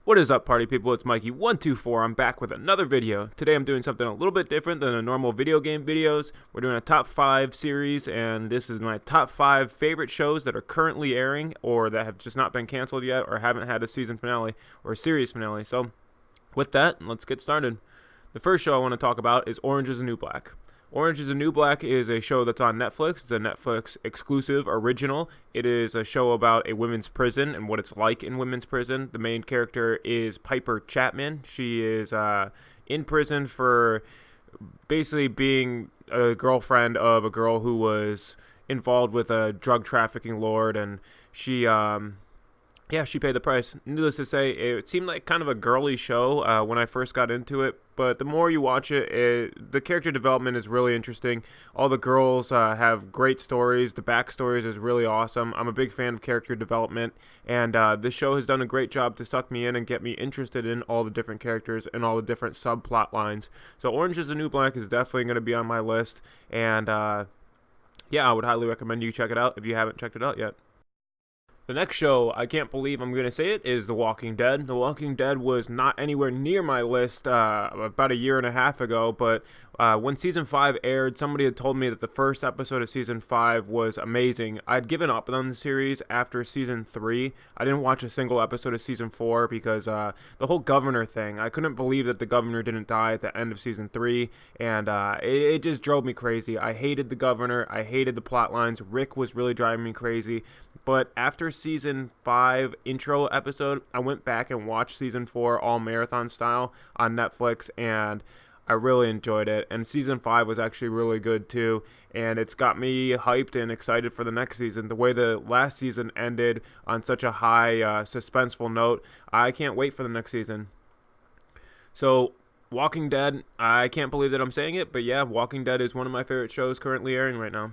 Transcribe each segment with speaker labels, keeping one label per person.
Speaker 1: What is up, party people? It's Mikey124. I'm back with another video. Today I'm doing something a little bit different than the normal video game videos. We're doing a top 5 series, and this is my top 5 favorite shows that are currently airing or that have just not been canceled yet or haven't had a season finale or a series finale. So with that, let's get started. The first show I want to talk about is Orange is the New Black. Orange is the New Black is a show that's on Netflix. It's a Netflix exclusive original. It is a show about a women's prison and what it's like in women's prison. The main character is Piper Chapman. She is in prison for basically being a girlfriend of a girl who was involved with a drug trafficking lord, and she paid the price. Needless to say, it seemed like kind of a girly show when I first got into it, but the more you watch it, the character development is really interesting. All the girls have great stories. The backstories is really awesome. I'm a big fan of character development, and this show has done a great job to suck me in and get me interested in all the different characters and all the different subplot lines. So Orange is the New Black is definitely going to be on my list, and I would highly recommend you check it out if you haven't checked it out yet. The next show, I can't believe I'm going to say it, is The Walking Dead. The Walking Dead was not anywhere near my list about a year and a half ago, but when Season 5 aired, somebody had told me that the first episode of Season 5 was amazing. I'd given up on the series after Season 3. I didn't watch a single episode of Season 4 because the whole governor thing, I couldn't believe that the governor didn't die at the end of Season 3, and it just drove me crazy. I hated the governor. I hated the plot lines. Rick was really driving me crazy. But after Season 5 intro episode, I went back and watched Season 4 all marathon style on Netflix, and I really enjoyed it. And Season 5 was actually really good too, and it's got me hyped and excited for the next season. The way the last season ended on such a high suspenseful note, I can't wait for the next season. So Walking Dead, I can't believe that I'm saying it, but yeah, Walking Dead is one of my favorite shows currently airing right now.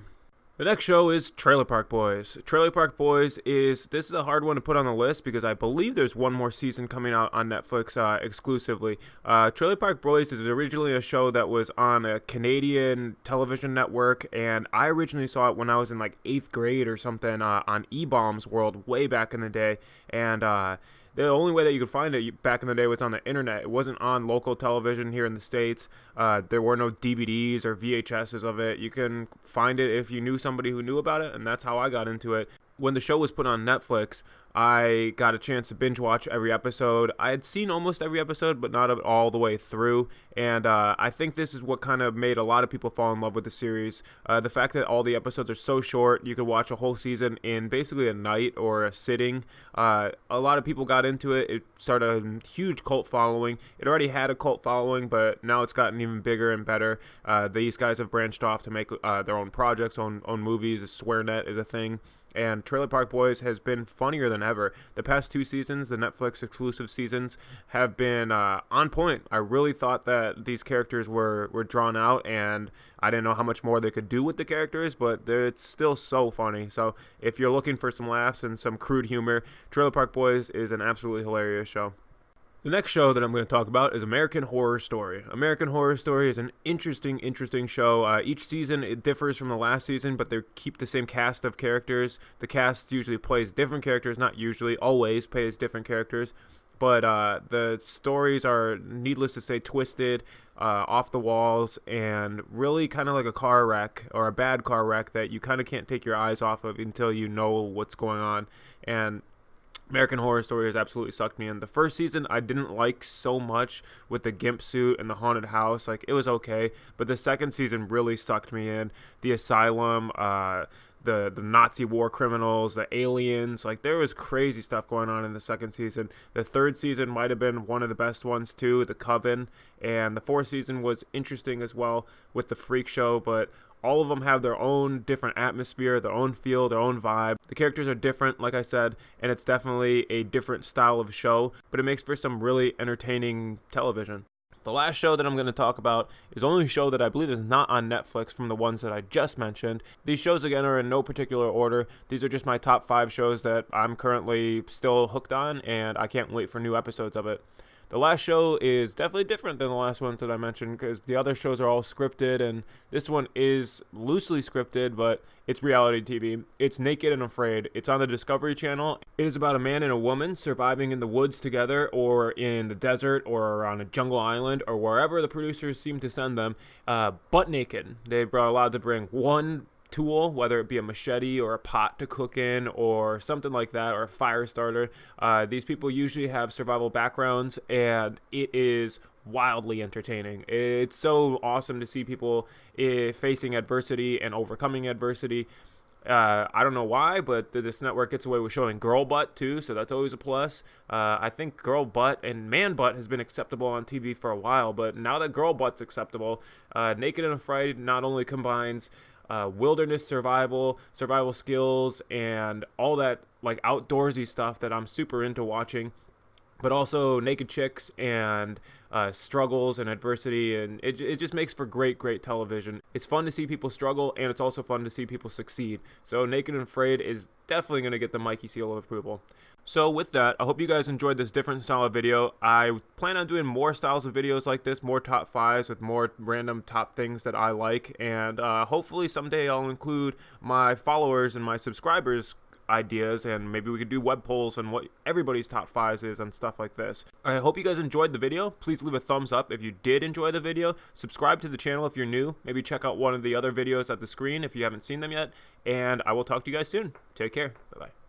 Speaker 1: The next show is Trailer Park Boys. Trailer Park Boys this is a hard one to put on the list because I believe there's one more season coming out on Netflix exclusively. Trailer Park Boys is originally a show that was on a Canadian television network, and I originally saw it when I was in like 8th grade or something on E-Bombs World way back in the day, and the only way that you could find it back in the day was on the internet. It wasn't on local television here in the States. There were no DVDs or VHSs of it. You can find it if you knew somebody who knew about it, and that's how I got into it. When the show was put on Netflix, I got a chance to binge watch every episode. I had seen almost every episode, but not all the way through. And I think this is what kind of made a lot of people fall in love with the series. The fact that all the episodes are so short, you could watch a whole season in basically a night or a sitting. A lot of people got into it. It started a huge cult following. It already had a cult following, but now it's gotten even bigger and better. These guys have branched off to make their own projects, own movies. SwearNet is a thing. And Trailer Park Boys has been funnier than ever. The past 2 seasons, the Netflix exclusive seasons, have been on point. I really thought that these characters were drawn out, and I didn't know how much more they could do with the characters, but it's still so funny. So if you're looking for some laughs and some crude humor, Trailer Park Boys is an absolutely hilarious show. The next show that I'm going to talk about is American Horror Story. American Horror Story is an interesting show. Each season it differs from the last season, but they keep the same cast of characters. The cast usually plays different characters, not usually, always plays different characters. But the stories are, needless to say, twisted, off the walls, and really kind of like a car wreck or a bad car wreck that you kind of can't take your eyes off of until you know what's going on. And American Horror Story has absolutely sucked me in. The first season I didn't like so much with the gimp suit and the haunted house. Like, it was okay, but the second season really sucked me in. The asylum, the Nazi war criminals, the aliens, like there was crazy stuff going on in the second season. The third season might have been one of the best ones too, The Coven, and the fourth season was interesting as well with the Freak Show, but all of them have their own different atmosphere, their own feel, their own vibe. The characters are different, like I said, and it's definitely a different style of show, but it makes for some really entertaining television. The last show that I'm going to talk about is the only show that I believe is not on Netflix from the ones that I just mentioned. These shows, again, are in no particular order. These are just my top 5 shows that I'm currently still hooked on, and I can't wait for new episodes of it. The last show is definitely different than the last ones that I mentioned, because the other shows are all scripted, and this one is loosely scripted, but it's reality TV. It's Naked and Afraid. It's on the Discovery Channel. It is about a man and a woman surviving in the woods together, or in the desert, or on a jungle island, or wherever the producers seem to send them, butt naked. They're allowed to bring one tool, whether it be a machete or a pot to cook in or something like that, or a fire starter. These people usually have survival backgrounds, and it is wildly entertaining. It's so awesome to see people facing adversity and overcoming adversity. I don't know why, but this network gets away with showing girl butt too, so that's always a plus. I think girl butt and man butt has been acceptable on TV for a while, but now that girl butt's acceptable, Naked and Afraid not only combines wilderness survival skills, and all that like outdoorsy stuff that I'm super into watching, but also naked chicks and struggles and adversity, and it just makes for great television. It's fun to see people struggle, and it's also fun to see people succeed. So Naked and Afraid is definitely going to get the Mikey seal of approval. So with that, I hope you guys enjoyed this different style of video. I plan on doing more styles of videos like this, more top fives with more random top things that I like, and hopefully someday I'll include my followers and my subscribers ideas, and maybe we could do web polls on what everybody's top fives is and stuff like this. I hope you guys enjoyed the video. Please leave a thumbs up if you did enjoy the video. Subscribe to the channel if you're new. Maybe check out one of the other videos at the screen if you haven't seen them yet, and I will talk to you guys soon. Take care. Bye-bye.